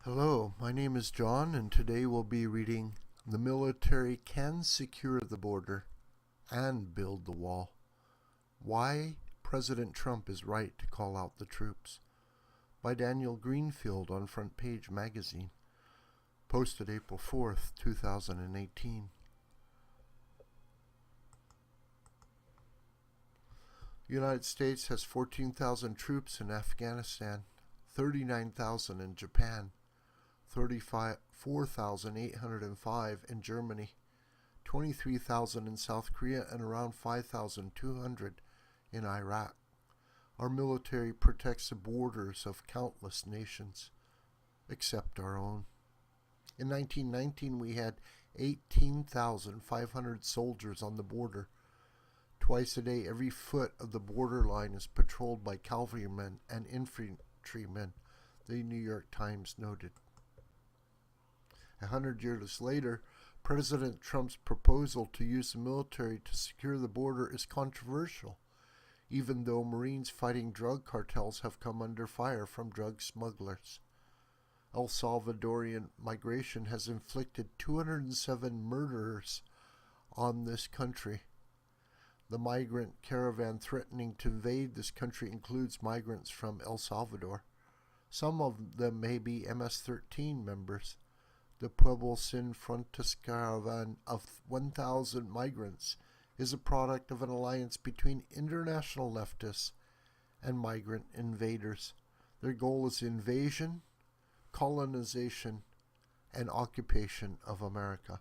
Hello, my name is John, and today we'll be reading The Military Can Secure the Border and Build the Wall. Why President Trump is Right to Call Out the Troops, by Daniel Greenfield on FrontPage magazine, posted April 4th, 2018. The United States has 14,000 troops in Afghanistan, 39,000 in Japan, 4,805 in Germany, 23,000 in South Korea, and around 5,200 in Iraq. Our military protects the borders of countless nations, except our own. In 1919, we had 18,500 soldiers on the border. Twice a day, every foot of the borderline is patrolled by cavalrymen and infantrymen, the New York Times noted. 100 years later, President Trump's proposal to use the military to secure the border is controversial, even though Marines fighting drug cartels have come under fire from drug smugglers. El Salvadorian migration has inflicted 207 murders on this country. The migrant caravan threatening to invade this country includes migrants from El Salvador. Some of them may be MS-13 members. The Pueblo Sin Fronteras caravan of 1,000 migrants is a product of an alliance between international leftists and migrant invaders. Their goal is invasion, colonization, and occupation of America.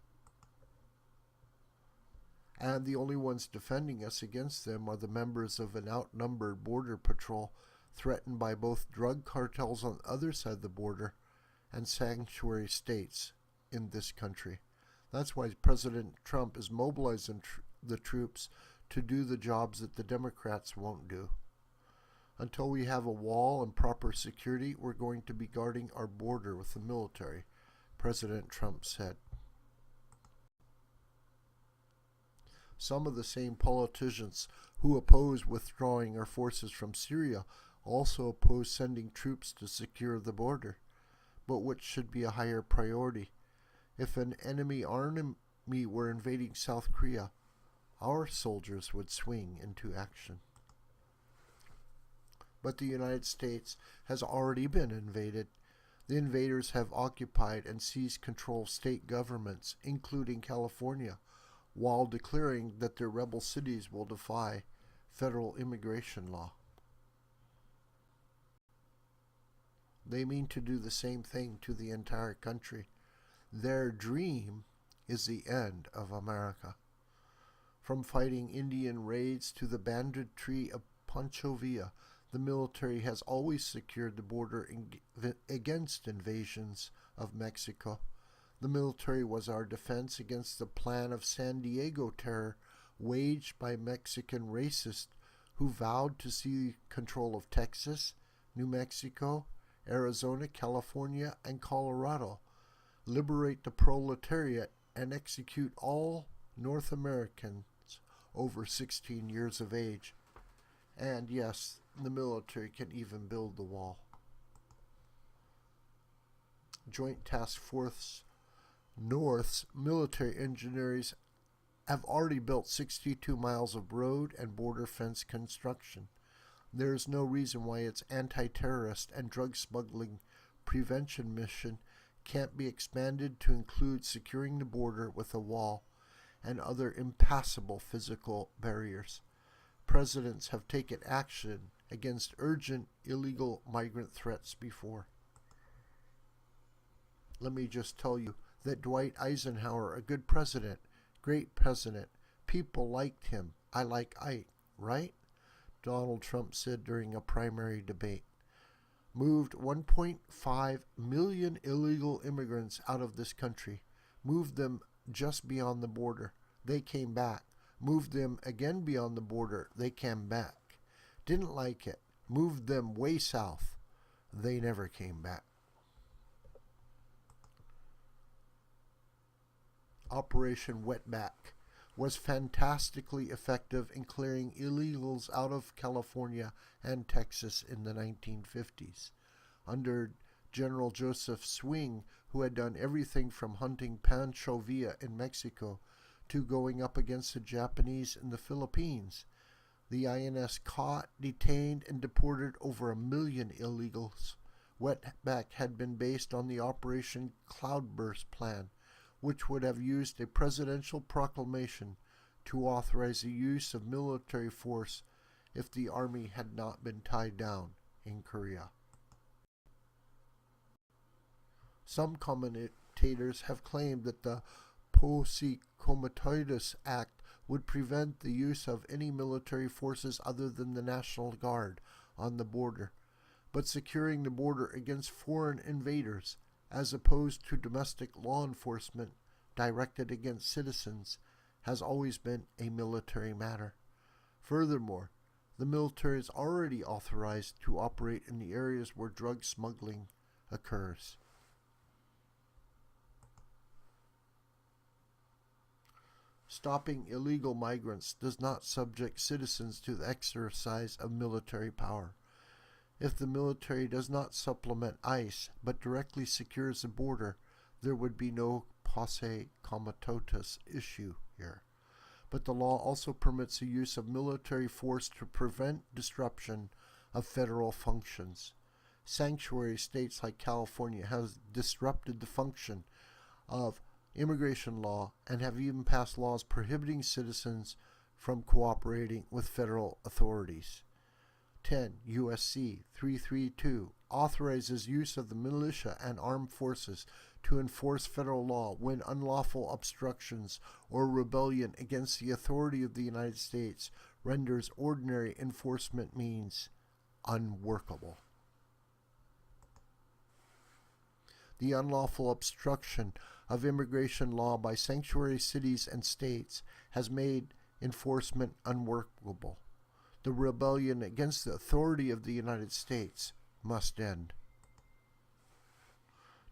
And the only ones defending us against them are the members of an outnumbered border patrol threatened by both drug cartels on the other side of the border and sanctuary states in this country. That's why President Trump is mobilizing the troops to do the jobs that the Democrats won't do. Until we have a wall and proper security, we're going to be guarding our border with the military, President Trump said. Some of the same politicians who oppose withdrawing our forces from Syria also oppose sending troops to secure the border. But which should be a higher priority? If an enemy army were invading South Korea, our soldiers would swing into action. But the United States has already been invaded. The invaders have occupied and seized control of state governments, including California, while declaring that their rebel cities will defy federal immigration law. They mean to do the same thing to the entire country. Their dream is the end of America. From fighting Indian raids to the banditry of Pancho Villa, the military has always secured the border against invasions of Mexico. The military was our defense against the plan of San Diego terror waged by Mexican racists who vowed to seize control of Texas, New Mexico, Arizona, California, and Colorado, liberate the proletariat, and execute all North Americans over 16 years of age. And yes, the military can even build the wall. Joint Task Force North's military engineers have already built 62 miles of road and border fence construction. There is no reason why its anti-terrorist and drug smuggling prevention mission can't be expanded to include securing the border with a wall and other impassable physical barriers. Presidents have taken action against urgent illegal migrant threats before. Let me just tell you that Dwight Eisenhower, a good president, great president, people liked him. I like Ike, right? Donald Trump said during a primary debate. Moved 1.5 million illegal immigrants out of this country. Moved them just beyond the border. They came back. Moved them again beyond the border. They came back. Didn't like it. Moved them way south. They never came back. Operation Wetback was fantastically effective in clearing illegals out of California and Texas in the 1950s. Under General Joseph Swing, who had done everything from hunting Pancho Villa in Mexico to going up against the Japanese in the Philippines. The INS caught, detained, and deported over 1 million illegals. Wetback had been based on the Operation Cloudburst plan, which would have used a presidential proclamation to authorize the use of military force if the army had not been tied down in Korea. Some commentators have claimed that the Posse Comitatus Act would prevent the use of any military forces other than the National Guard on the border, but securing the border against foreign invaders, as opposed to domestic law enforcement directed against citizens, has always been a military matter. Furthermore, the military is already authorized to operate in the areas where drug smuggling occurs. Stopping illegal migrants does not subject citizens to the exercise of military power. If the military does not supplement ICE but directly secures the border, there would be no posse comitatus issue here. But the law also permits the use of military force to prevent disruption of federal functions. Sanctuary states like California have disrupted the function of immigration law and have even passed laws prohibiting citizens from cooperating with federal authorities. 10 U.S.C. 332 authorizes use of the militia and armed forces to enforce federal law when unlawful obstructions or rebellion against the authority of the United States renders ordinary enforcement means unworkable. The unlawful obstruction of immigration law by sanctuary cities and states has made enforcement unworkable. The rebellion against the authority of the United States must end.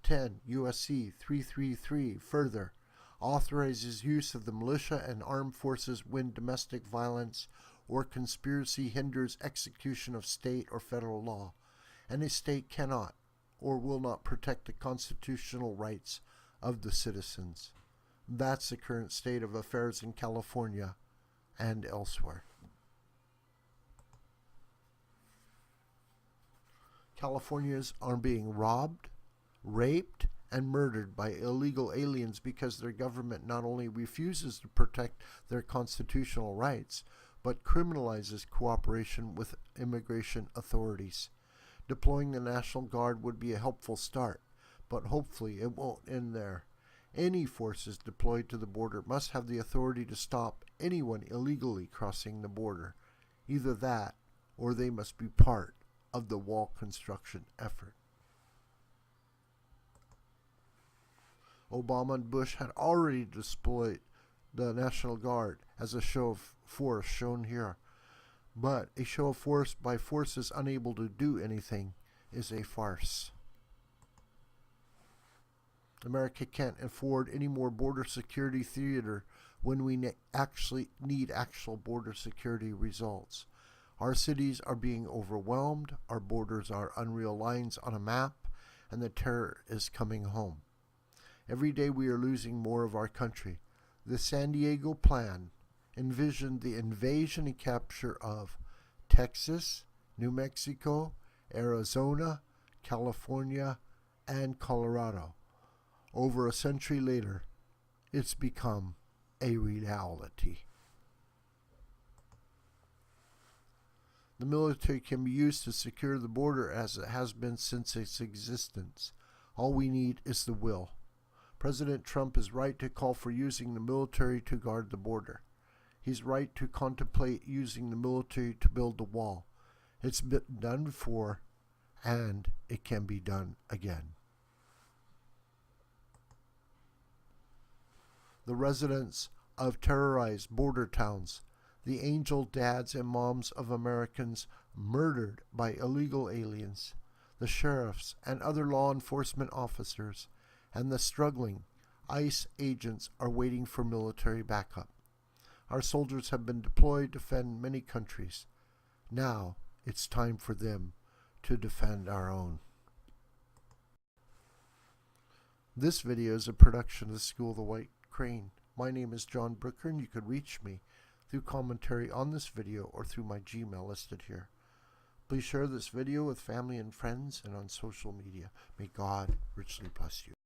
10 U.S.C. 333 further authorizes use of the militia and armed forces when domestic violence or conspiracy hinders execution of state or federal law, and a state cannot or will not protect the constitutional rights of the citizens. That's the current state of affairs in California and elsewhere. Californians are being robbed, raped, and murdered by illegal aliens because their government not only refuses to protect their constitutional rights, but criminalizes cooperation with immigration authorities. Deploying the National Guard would be a helpful start, but hopefully it won't end there. Any forces deployed to the border must have the authority to stop anyone illegally crossing the border. Either that, or they must be part of the wall construction effort. Obama and Bush had already deployed the National Guard as a show of force shown here. But a show of force by forces unable to do anything is a farce. America can't afford any more border security theater when we actually need actual border security results. Our cities are being overwhelmed, our borders are unreal lines on a map, and the terror is coming home. Every day we are losing more of our country. The San Diego Plan envisioned the invasion and capture of Texas, New Mexico, Arizona, California, and Colorado. Over a century later, it's become a reality. The military can be used to secure the border as it has been since its existence. All we need is the will. President Trump is right to call for using the military to guard the border. He's right to contemplate using the military to build the wall. It's been done before, and it can be done again. The residents of terrorized border towns, the angel dads and moms of Americans murdered by illegal aliens, the sheriffs and other law enforcement officers, and the struggling ICE agents are waiting for military backup. Our soldiers have been deployed to defend many countries. Now it's time for them to defend our own. This video is a production of the School of the White Crane. My name is John Brooker, and you could reach me through commentary on this video or through my Gmail listed here. Please share this video with family and friends and on social media. May God richly bless you.